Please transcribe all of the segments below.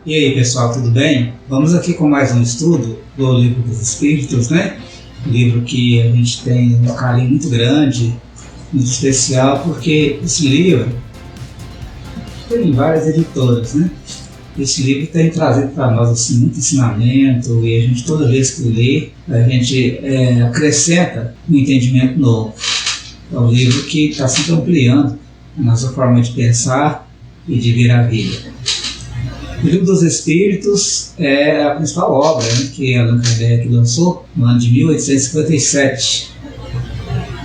E aí pessoal, tudo bem? Vamos aqui com mais um estudo do Livro dos Espíritos, né? Um livro que a gente tem um carinho muito grande, muito especial, porque esse livro tem várias editoras, né? Esse livro tem trazido para nós assim, muito ensinamento, e a gente, toda vez que lê, a gente acrescenta um entendimento novo. É um livro que está sempre ampliando a nossa forma de pensar e de ver a vida. O Livro dos Espíritos é a principal obra, né, que Allan Kardec lançou no ano de 1857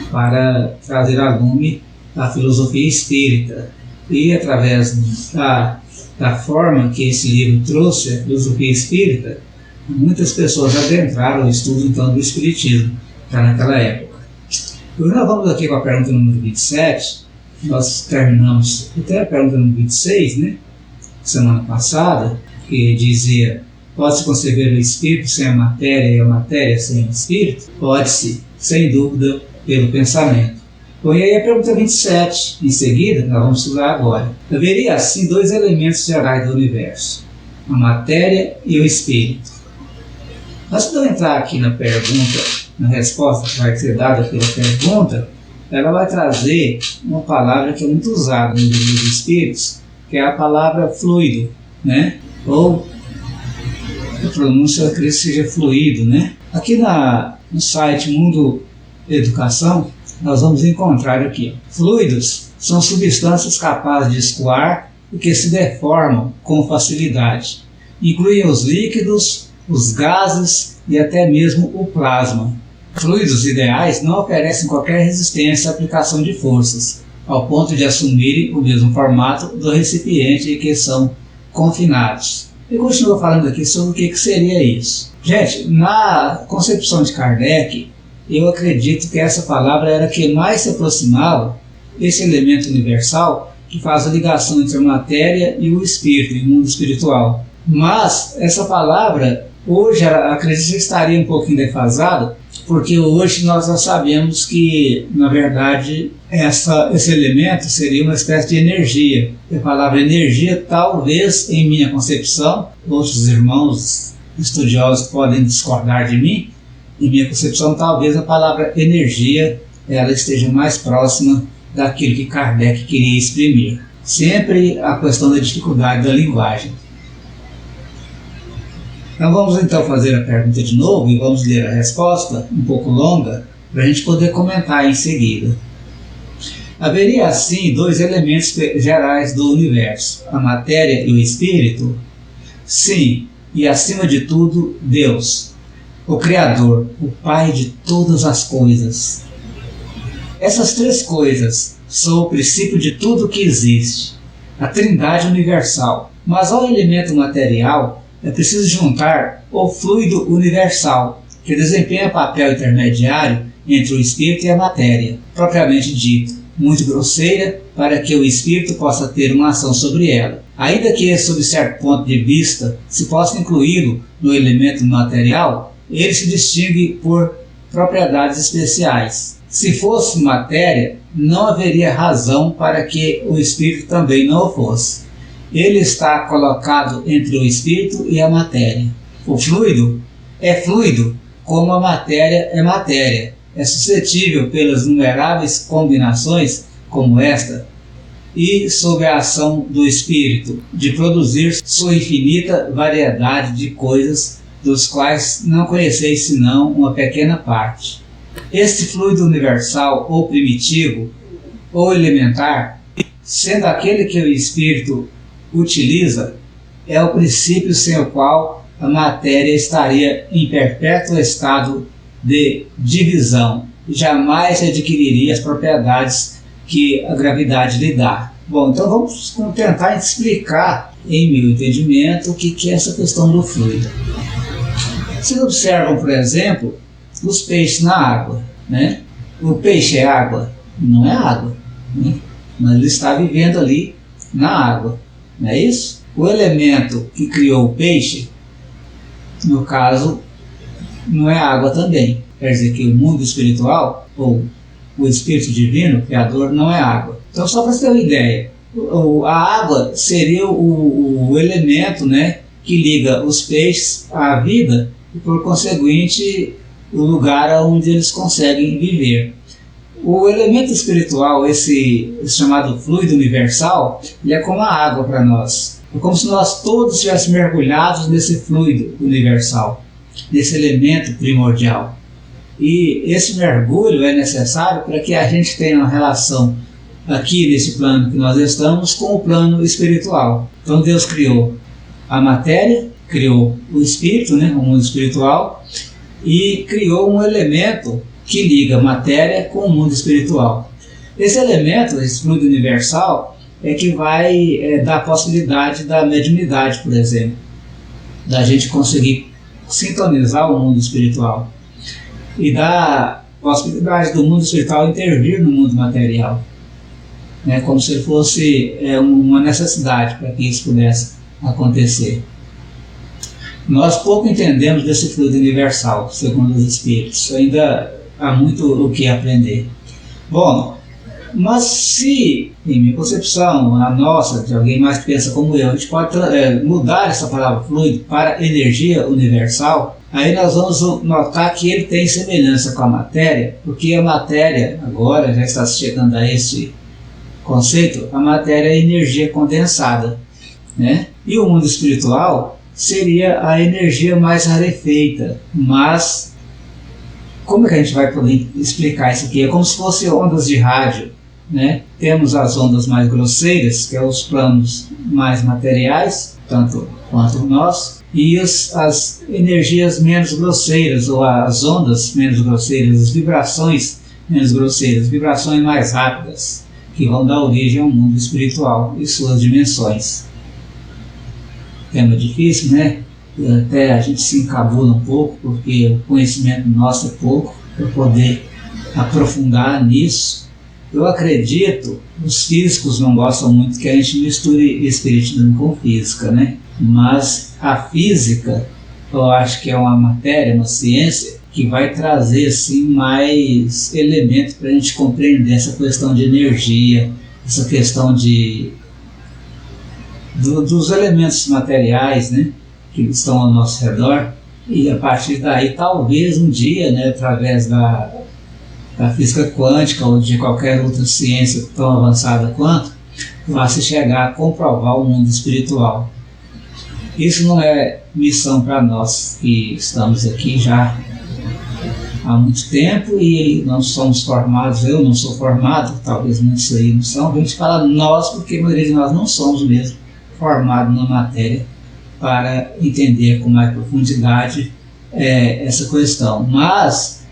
para trazer a lume a filosofia espírita. E através da forma que esse livro trouxe a filosofia espírita, muitas pessoas adentraram o estudo então do espiritismo já naquela época. Hoje nós vamos aqui com a pergunta número 27, nós terminamos até a pergunta número 26, né? Semana passada, que dizia: pode-se conceber o espírito sem a matéria e a matéria sem o espírito? Pode-se, sem dúvida, pelo pensamento. Bom, e aí a pergunta 27, em seguida, nós vamos estudar agora. Haveria assim dois elementos gerais do universo: a matéria e o espírito. Antes de eu entrar aqui na pergunta, na resposta que vai ser dada pela pergunta, ela vai trazer uma palavra que é muito usada no Livro dos Espíritos, que é a palavra fluido, né? Ou a pronúncia eu acredito que seja fluido, né? Aqui no site Mundo Educação, nós vamos encontrar aqui: fluidos são substâncias capazes de escoar e que se deformam com facilidade. Incluem os líquidos, os gases e até mesmo o plasma. Fluidos ideais não oferecem qualquer resistência à aplicação de forças, ao ponto de assumirem o mesmo formato do recipiente em que são confinados. E continua falando aqui sobre o que seria isso. Gente, na concepção de Kardec, eu acredito que essa palavra era a que mais se aproximava desse elemento universal que faz a ligação entre a matéria e o espírito, e o mundo espiritual. Mas essa palavra, hoje, acredito que estaria um pouquinho defasada, porque hoje nós já sabemos que, na verdade, esse elemento seria uma espécie de energia. A palavra energia, talvez, em minha concepção, outros irmãos estudiosos podem discordar de mim, em minha concepção, talvez a palavra energia ela esteja mais próxima daquilo que Kardec queria exprimir. Sempre a questão da dificuldade da linguagem. Então vamos então fazer a pergunta de novo e vamos ler a resposta, um pouco longa, para a gente poder comentar em seguida. Haveria assim dois elementos gerais do universo: a matéria e o espírito? Sim, e acima de tudo, Deus, o Criador, o Pai de todas as coisas. Essas três coisas são o princípio de tudo que existe, a Trindade universal. Mas ao elemento material é preciso juntar o fluido universal, que desempenha papel intermediário entre o espírito e a matéria, propriamente dito, muito grosseira, para que o espírito possa ter uma ação sobre ela. Ainda que, sob certo ponto de vista, se possa incluí-lo no elemento material, ele se distingue por propriedades especiais. Se fosse matéria, não haveria razão para que o espírito também não o fosse. Ele está colocado entre o espírito e a matéria. O fluido é fluido como a matéria é matéria. É suscetível pelas inumeráveis combinações como esta e sob a ação do espírito de produzir sua infinita variedade de coisas dos quais não conheceis senão uma pequena parte. Este fluido universal ou primitivo ou elementar, sendo aquele que o espírito utiliza, é o princípio sem o qual a matéria estaria em perpétuo estado de divisão e jamais adquiriria as propriedades que a gravidade lhe dá. Bom, então vamos tentar explicar, em meu entendimento, o que é essa questão do fluido. Vocês observam, por exemplo, os peixes na água, né? O peixe é água? Não é água, né? Mas ele está vivendo ali na água. Não é isso? O elemento que criou o peixe, no caso, não é água também. Quer dizer que o mundo espiritual, ou o Espírito Divino, o Criador, não é água. Então, só para você ter uma ideia, a água seria o elemento, né, que liga os peixes à vida e, por conseguinte, o lugar onde eles conseguem viver. O elemento espiritual, esse chamado fluido universal, ele é como a água para nós. É como se nós todos estivéssemos mergulhados nesse fluido universal, nesse elemento primordial. E esse mergulho é necessário para que a gente tenha uma relação aqui nesse plano que nós estamos com o plano espiritual. Então Deus criou a matéria, criou o espírito, né, o mundo espiritual, e criou um elemento que liga a matéria com o mundo espiritual. Esse elemento, esse fluido universal, é que vai dar a possibilidade da mediunidade, por exemplo, da gente conseguir sintonizar o mundo espiritual e da possibilidade do mundo espiritual intervir no mundo material, né, como se fosse uma necessidade para que isso pudesse acontecer. Nós pouco entendemos desse fluido universal, segundo os Espíritos. Ainda há muito o que aprender. Bom, mas se, em minha concepção, a nossa, de alguém mais que pensa como eu, a gente pode mudar essa palavra fluido para energia universal, aí nós vamos notar que ele tem semelhança com a matéria, porque a matéria, agora já está chegando a esse conceito, a matéria é energia condensada, né? E o mundo espiritual seria a energia mais rarefeita, mas como é que a gente vai poder explicar isso aqui? É como se fossem ondas de rádio, né? Temos as ondas mais grosseiras, que são os planos mais materiais, tanto quanto nós, e as energias menos grosseiras, ou as ondas menos grosseiras, as vibrações menos grosseiras, vibrações mais rápidas, que vão dar origem ao mundo espiritual e suas dimensões. Tema difícil, né? Até a gente se encabula um pouco, porque o conhecimento nosso é pouco, para poder aprofundar nisso. Eu acredito, os físicos não gostam muito que a gente misture espiritismo com física, né? Mas a física, eu acho que é uma matéria, uma ciência, que vai trazer assim, mais elementos para a gente compreender essa questão de energia, essa questão dos elementos materiais, né, que estão ao nosso redor, e a partir daí talvez um dia, né, através da física quântica ou de qualquer outra ciência tão avançada quanto, vá se chegar a comprovar o mundo espiritual. Isso não é missão para nós que estamos aqui já há muito tempo e não somos formados. Eu não sou formado, talvez muitos aí não são. A gente fala nós porque a maioria de nós não somos mesmo formados na matéria para entender com mais profundidade essa questão. Mas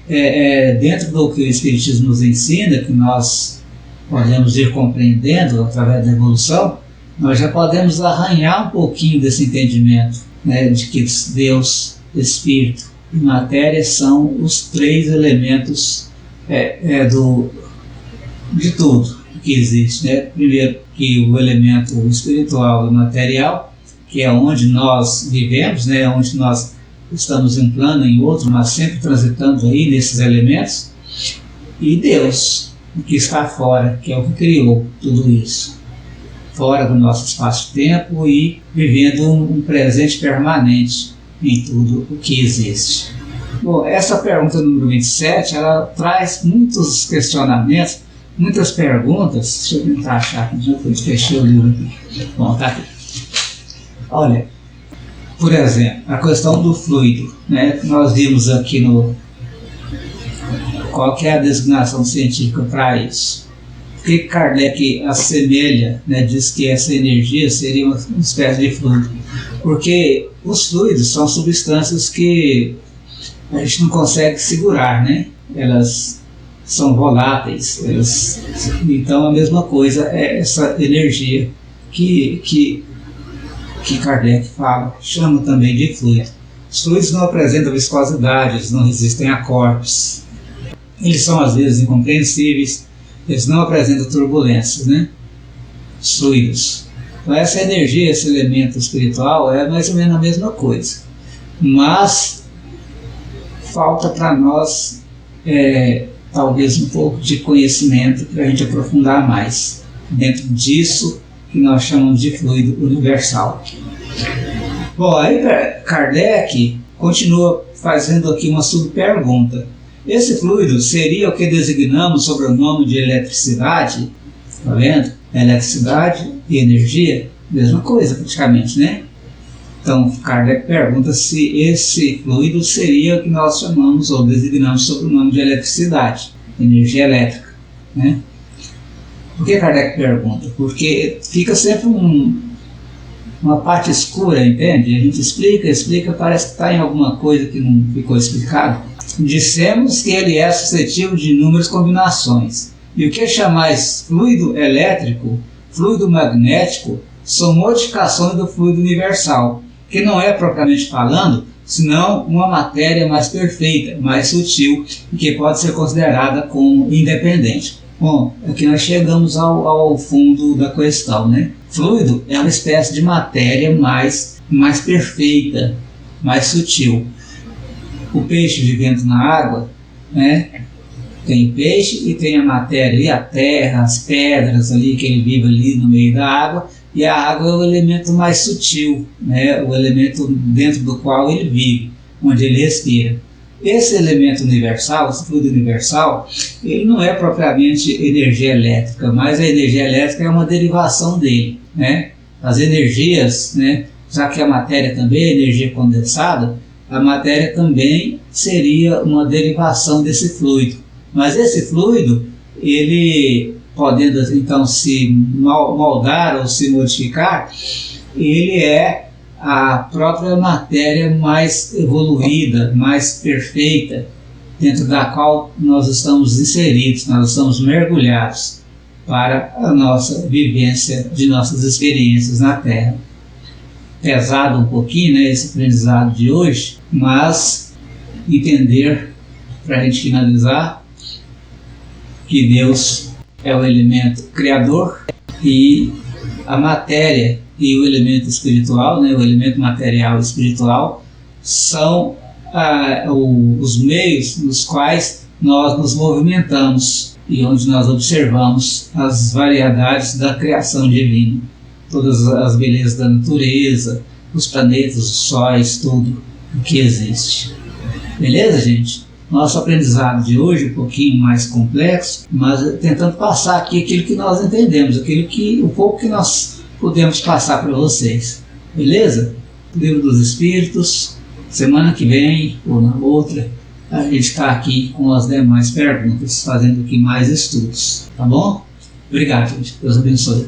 dentro do que o Espiritismo nos ensina, que nós podemos ir compreendendo através da evolução, nós já podemos arranhar um pouquinho desse entendimento, né, de que Deus, Espírito e matéria são os três elementos de tudo que existe, né? Primeiro, que o elemento espiritual e material, que é onde nós vivemos, né? Onde nós estamos em um plano, em outro, mas sempre transitando aí nesses elementos, e Deus, que está fora, que é o que criou tudo isso, fora do nosso espaço-tempo e vivendo um presente permanente em tudo o que existe. Bom, essa pergunta número 27, ela traz muitos questionamentos, muitas perguntas. Deixa eu tentar achar aqui, já fechei o livro aqui. Bom, tá aqui. Olha, por exemplo, a questão do fluido, né? Nós vimos aqui qual que é a designação científica para isso. Por que Kardec assemelha, né, diz que essa energia seria uma espécie de fluido? Porque os fluidos são substâncias que a gente não consegue segurar, né? Elas são voláteis. Então a mesma coisa é essa energia que Kardec fala, chama também de fluido. Os fluidos não apresentam viscosidade, eles não resistem a corpos. Eles são às vezes incompreensíveis, eles não apresentam turbulências, né? Os fluidos. Então essa energia, esse elemento espiritual é mais ou menos a mesma coisa. Mas falta para nós talvez um pouco de conhecimento para a gente aprofundar mais dentro disso que nós chamamos de fluido universal. Bom, aí Kardec continua fazendo aqui uma subpergunta. Esse fluido seria o que designamos sob o nome de eletricidade? Está vendo? Eletricidade e energia, mesma coisa praticamente, né? Então, Kardec pergunta se esse fluido seria o que nós chamamos ou designamos sob o nome de eletricidade, energia elétrica, né? Por que Kardec pergunta? Porque fica sempre uma parte escura, entende? A gente explica, parece que está em alguma coisa que não ficou explicado. Dissemos que ele é suscetível de inúmeras combinações. E o que chamais fluido elétrico, fluido magnético, são modificações do fluido universal, que não é, propriamente falando, senão uma matéria mais perfeita, mais sutil, e que pode ser considerada como independente. Bom, aqui nós chegamos ao fundo da questão, né? Fluido é uma espécie de matéria mais perfeita, mais sutil. O peixe vivendo na água, né? Tem peixe e tem a matéria ali, a terra, as pedras ali, que ele vive ali no meio da água, e a água é o elemento mais sutil, né? O elemento dentro do qual ele vive, onde ele respira. Esse elemento universal, esse fluido universal, ele não é propriamente energia elétrica, mas a energia elétrica é uma derivação dele, né? As energias, né? Já que a matéria também é energia condensada, a matéria também seria uma derivação desse fluido. Mas esse fluido, ele podendo então se moldar ou se modificar, ele é a própria matéria mais evoluída, mais perfeita, dentro da qual nós estamos inseridos, nós estamos mergulhados para a nossa vivência de nossas experiências na Terra. Pesado um pouquinho, né, esse aprendizado de hoje, mas entender, para a gente finalizar, que Deus é o elemento criador e a matéria e o elemento espiritual, né, o elemento material e espiritual, são os meios nos quais nós nos movimentamos e onde nós observamos as variedades da criação divina, todas as belezas da natureza, os planetas, os sóis, tudo o que existe. Beleza, gente? Nosso aprendizado de hoje é um pouquinho mais complexo, mas tentando passar aqui aquilo que nós entendemos, o pouco que nós podemos passar para vocês. Beleza? Livro dos Espíritos, semana que vem ou na outra, a gente está aqui com as demais perguntas, fazendo aqui mais estudos. Tá bom? Obrigado, gente. Deus abençoe.